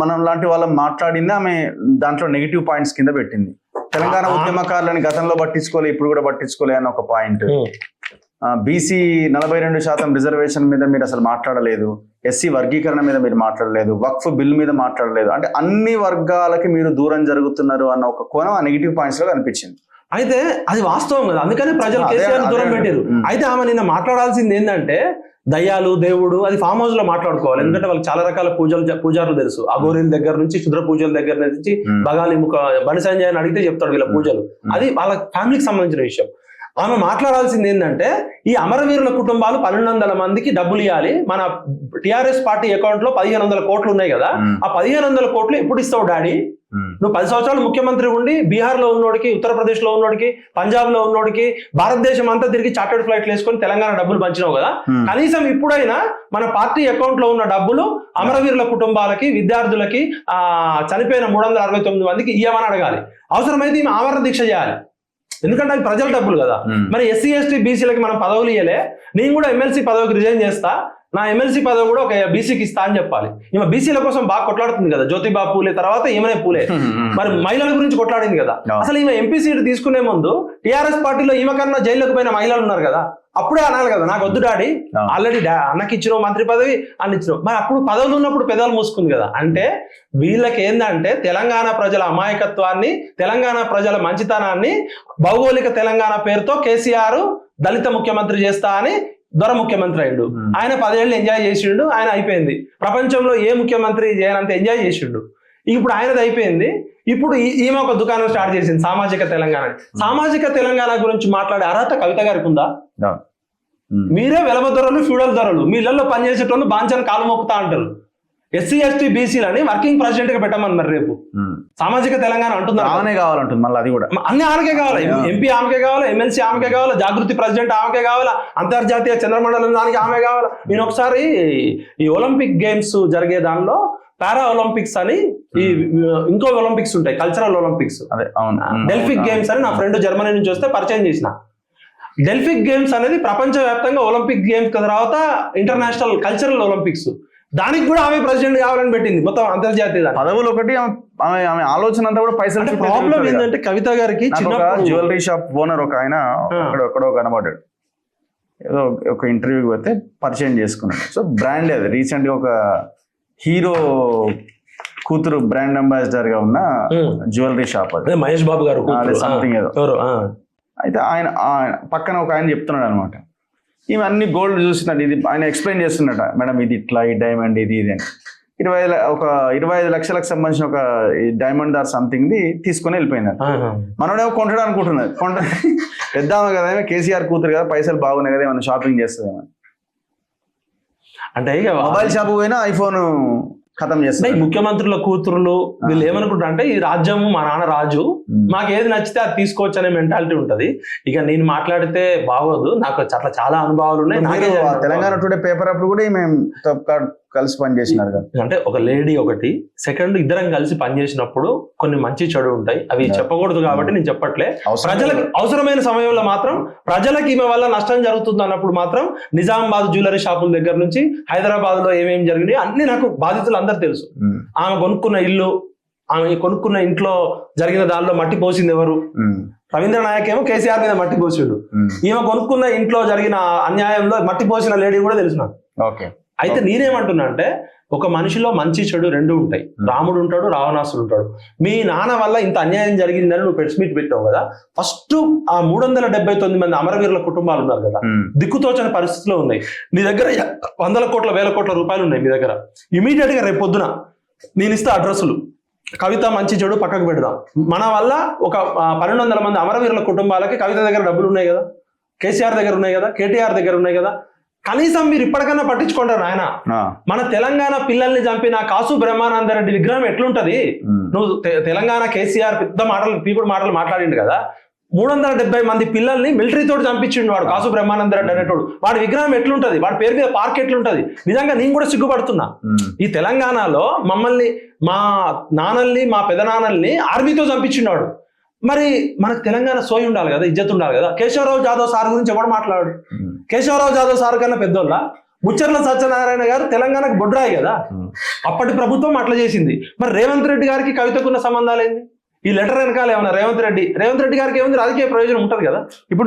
మనం లాంటి వాళ్ళం మాట్లాడింది ఆమె దాంట్లో నెగిటివ్ పాయింట్స్ కింద పెట్టింది. తెలంగాణ ఉద్యమకారులని గతంలో పట్టించుకోలే, ఇప్పుడు కూడా పట్టించుకోలే అని ఒక పాయింట్. బీసీ 42% రిజర్వేషన్ మీద మీరు అసలు మాట్లాడలేదు, ఎస్సీ వర్గీకరణ మీద మీరు మాట్లాడలేదు, వక్ఫ్ బిల్ మీద మాట్లాడలేదు. అంటే అన్ని వర్గాలకి మీరు దూరం జరుగుతున్నారు అన్న ఒక కోణం ఆ నెగిటివ్ పాయింట్స్ లో కనిపించింది. అయితే అది వాస్తవం కదా, అందుకని ప్రజలు కేసీఆర్ దూరం పెట్టారు. అయితే ఆమె నిన్న మాట్లాడాల్సింది ఏంటంటే దయ్యాలు దేవుడు అది ఫామ్ హౌస్ లో మాట్లాడుకోవాలి. ఎందుకంటే వాళ్ళకి చాలా రకాల పూజారులు తెలుసు. అఘోరీల దగ్గర నుంచి క్షుద్ర పూజల దగ్గర నుంచి బగాలి ముఖ బండి సంజయ్ అని అడిగితే చెప్తాడు వీళ్ళ పూజలు. అది వాళ్ళ ఫ్యామిలీకి సంబంధించిన విషయం. ఆమె మాట్లాడాల్సింది ఏంటంటే ఈ అమరవీరుల కుటుంబాలు 1200 మందికి డబ్బులు ఇవ్వాలి. మన టిఆర్ఎస్ పార్టీ అకౌంట్ లో 1500 కోట్లు ఉన్నాయి కదా, ఆ 1500 కోట్లు ఎప్పుడు ఇస్తావు డాడీ? నువ్వు 10 సంవత్సరాలు ముఖ్యమంత్రి ఉండి బీహార్ లో ఉన్నోడికి, ఉత్తరప్రదేశ్ లో ఉన్నోడికి, పంజాబ్ లో ఉన్నోడికి, భారతదేశం అంతా తిరిగి చార్టర్డ్ ఫ్లైట్లు వేసుకొని తెలంగాణ డబ్బులు పంచినావు కదా. కనీసం ఇప్పుడైనా మన పార్టీ అకౌంట్ లో ఉన్న డబ్బులు అమరవీరుల కుటుంబాలకి, విద్యార్థులకి, చనిపోయిన 369 మందికి ఇవ్వమని అడగాలి. అవసరమైతే ఈమె ఆమరణ దీక్ష చేయాలి. ఎందుకంటే అవి ప్రజల డబ్బులు కదా. మరి ఎస్సీ ఎస్టీ బీసీలకి మనం పదవులు ఇవ్వలే, నేను కూడా ఎమ్మెల్సీ పదవికి రిజైన్ చేస్తా, నా ఎమ్మెల్సీ పదవి కూడా ఒక బీసీకి ఇస్తా అని చెప్పాలి. ఈమె బీసీల కోసం బాగా కొట్లాడుతుంది కదా, జ్యోతిబా పూలే తర్వాత ఈమెనే పూలే. మరి మహిళల గురించి కొట్లాడింది కదా. అసలు ఈమె ఎంపీ సీట్ తీసుకునే ముందు టీఆర్ఎస్ పార్టీలో ఈమె కన్నా జైల్లోకి పోయిన మహిళలు ఉన్నారు కదా, అప్పుడే అనాలి కదా నాకు వద్దు డాడీ, ఆల్రెడీ అన్నకి ఇచ్చినావు మంత్రి పదవి అని ఇచ్చినావు. మరి అప్పుడు పదవులు ఉన్నప్పుడు పెదాలు మూసుకుంది కదా. అంటే వీళ్ళకి ఏంటంటే తెలంగాణ ప్రజల అమాయకత్వాన్ని, తెలంగాణ ప్రజల మంచితనాన్ని భౌగోళిక తెలంగాణ పేరుతో కేసీఆర్ దళిత ముఖ్యమంత్రి చేస్తా అని దొర ముఖ్యమంత్రి అయ్యిండు. ఆయన 10 ఏళ్ళు ఎంజాయ్ చేసిండు, ఆయన అయిపోయింది. ప్రపంచంలో ఏ ముఖ్యమంత్రి చేయనంత ఎంజాయ్ చేసిండు. ఇప్పుడు ఆయనది అయిపోయింది. ఇప్పుడు ఈమె ఒక దుకాణం స్టార్ట్ చేసింది, సామాజిక తెలంగాణ. సామాజిక తెలంగాణ గురించి మాట్లాడే అర్హత కవిత గారికి ఉందా? మీరే వెలమ ధరలు, ఫ్యూడల్ ధరలు, మీ ఇళ్లలో పనిచేసేటోళ్ళు బాంఛను కాలు మొక్కుతా అంటారు. ఎస్సీ ఎస్టీ బీసీలని వర్కింగ్ ప్రెసిడెంట్ గా పెట్టమన్నారు రేపు. సామాజిక తెలంగాణ అంటున్నారు, ఆమెనే కావాలంటుంది. మళ్ళీ అది కూడా అన్ని ఆమెకే కావాలి. ఎంపీ ఆమెకే కావాలి, ఎమ్మెల్సీ ఆమెకే కావాలి, జాగృతి ప్రెసిడెంట్ ఆమెకే కావాలా, అంతర్జాతీయ చంద్రమండలం దానికి ఆమె కావాలా. నేను ఒకసారి ఈ ఒలింపిక్ గేమ్స్ జరిగే దానిలో పారా ఒలింపిక్స్ అని ఈ ఇంకో ఒలింపిక్స్ ఉంటాయి, కల్చరల్ ఒలింపిక్స్, డెల్ఫిక్ గేమ్స్ అని నా ఫ్రెండ్ జర్మనీ నుంచి వస్తే పరిచయం చేసిన. డెల్ఫిక్ గేమ్స్ అనేది ప్రపంచవ్యాప్తంగా ఒలింపిక్ గేమ్స్ తర్వాత ఇంటర్నేషనల్ కల్చరల్ ఒలింపిక్స్. దానికి కూడా ఆమె ప్రెసిడెంట్ కావాలని పెట్టింది. మొత్తం అంతర్జాతీయ పదవులు ఒకటి, ఆమె ఆలోచన అంతా కూడా పైసలు. ప్రాబ్లం ఏంటంటే కవిత గారికి జ్యువెలరీ షాప్ ఓనర్ ఒక ఆయన ఎక్కడో కనబడ్డాడు. ఏదో ఒక ఇంటర్వ్యూకి పోతే పరిచయం చేసుకున్నాడు. సో బ్రాండ్ అది రీసెంట్ గా ఒక హీరో కూతురు బ్రాండ్ అంబాసిడర్ గా ఉన్న జ్యువెలరీ షాప్, అది మహేష్ బాబు గారు సంథింగ్ ఏదో. అయితే ఆయన పక్కన ఒక ఆయన చెప్తున్నాడు అనమాట, ఈమె అన్ని గోల్డ్ చూసినట్టు, ఇది ఆయన ఎక్స్ప్లెయిన్ చేస్తున్నట, మేడం ఇది ఇట్లా, ఈ డైమండ్ ఇది అని 25 లక్షలకు సంబంధించిన ఒక డైమండ్ దార్ సంథింగ్ ది తీసుకొని వెళ్ళిపోయినారు. మనోడేమో కొంటాడు అనుకుంటున్నారు, పెద్దామే కదా, కేసీఆర్ కూతురు కదా, పైసలు బాగున్నాయి కదా, ఏమన్నా షాపింగ్ చేస్తుందేమో. అంటే మొబైల్ షాప్ పోయినా ఐఫోన్ ఖతం చేస్తాయి. ముఖ్యమంత్రుల కూతురులు వీళ్ళు ఏమనుకుంటారు అంటే ఈ రాజ్యము మా నాన్న రాజు, మాకు ఏది నచ్చితే అది తీసుకోవచ్చు అనే మెంటాలిటీ ఉంటది. ఇక నేను మాట్లాడితే బాగోదు, నాకు అట్లా చాలా అనుభవాలు ఉన్నాయి. తెలంగాణ టుడే పేపర్ అప్పుడు కూడా మేము కలిసి పనిచేసినారు కదా. అంటే ఒక లేడీ ఒకటి, సెకండ్ ఇద్దరం కలిసి పనిచేసినప్పుడు కొన్ని మంచి చెడు ఉంటాయి, అవి చెప్పకూడదు కాబట్టి నేను చెప్పట్లే. ప్రజలకు అవసరమైన సమయంలో మాత్రం, ప్రజలకు ఈమె వల్ల నష్టం జరుగుతుంది అన్నప్పుడు మాత్రం నిజామాబాద్ జ్యువెలరీ షాపుల దగ్గర నుంచి హైదరాబాద్ లో ఏమేమి జరిగినాయి అన్ని నాకు బాధితులు అందరు తెలుసు. ఆమె కొనుక్కున్న ఇల్లు, ఆమె కొనుక్కున్న ఇంట్లో జరిగిన దానిలో మట్టి పోసింది ఎవరు? రవీంద్ర నాయక్ ఏమో కేసీఆర్ మీద మట్టి పోసిండు. ఈమె కొనుక్కున్న ఇంట్లో జరిగిన అన్యాయంలో మట్టి పోసిన లేడీ కూడా తెలుసు నాకు. అయితే నేనేమంటున్నా అంటే ఒక మనిషిలో మంచి చెడు రెండు ఉంటాయి. రాముడు ఉంటాడు, రావణాసుడు ఉంటాడు. మీ నాన్న వల్ల ఇంత అన్యాయం జరిగిందని నువ్వు ప్రెస్ మీట్ పెట్టావు కదా, ఫస్ట్ ఆ 379 మంది అమరవీరుల కుటుంబాలు ఉన్నారు కదా, దిక్కుతోచని పరిస్థితిలో ఉన్నాయి. నీ దగ్గర 100 కోట్ల 1000 కోట్ల రూపాయలు ఉన్నాయి మీ దగ్గర. ఇమీడియట్ గా రేపు పొద్దున నేను ఇస్తా అడ్రస్సులు, కవిత మంచి చెడు పక్కకు పెడదాం. మన వల్ల ఒక 1200 మంది అమరవీరుల కుటుంబాలకి కవిత దగ్గర డబ్బులు ఉన్నాయి కదా, కేసీఆర్ దగ్గర ఉన్నాయి కదా, కేటీఆర్ దగ్గర ఉన్నాయి కదా, కనీసం మీరు ఇప్పటికన్నా పట్టించుకుంటారు ఆయన. మన తెలంగాణ పిల్లల్ని చంపిన కాసు బ్రహ్మానందరెడ్డి విగ్రహం ఎట్లుంటది? నువ్వు తెలంగాణ కేసీఆర్ పెద్ద మాటలు, పీపుడు మాటలు మాట్లాడిండు కదా, 370 మంది పిల్లల్ని మిలిటరీతో చంపించిండు వాడు కాసు బ్రహ్మానందరెడ్డి అనేటోడు. వాడి విగ్రహం ఎట్లుంటది, వాడి పేరు మీద పార్క్ ఎట్లుంటది? నిజంగా నేను కూడా సిగ్గుపడుతున్నా. ఈ తెలంగాణలో మమ్మల్ని, మా నాన్నల్ని, మా పెదనాన్నల్ని ఆర్మీతో చంపించిండు. మరి మనకు తెలంగాణ సోయి ఉండాలి కదా, ఇజ్జత్ ఉండాలి కదా. కేశవరావు జాదవ్ సార్ గురించి ఎవడు మాట్లాడు? కేశవరావు జాదవ్ సార్ కన్నా పెద్దోళ్ళ ముచ్చర్ల సత్యనారాయణ గారు తెలంగాణకు బొడ్రాయి కదా, అప్పటి ప్రభుత్వం అట్లా చేసింది. మరి రేవంత్ రెడ్డి గారికి కవితకున్న సంబంధాలు ఏంది? ఈ లెటర్ వెనకాల ఏమన్నా రేవంత్ రెడ్డి గారికి ఏముంది, రాజకీయ ప్రయోజనం ఉంటది కదా. ఇప్పుడు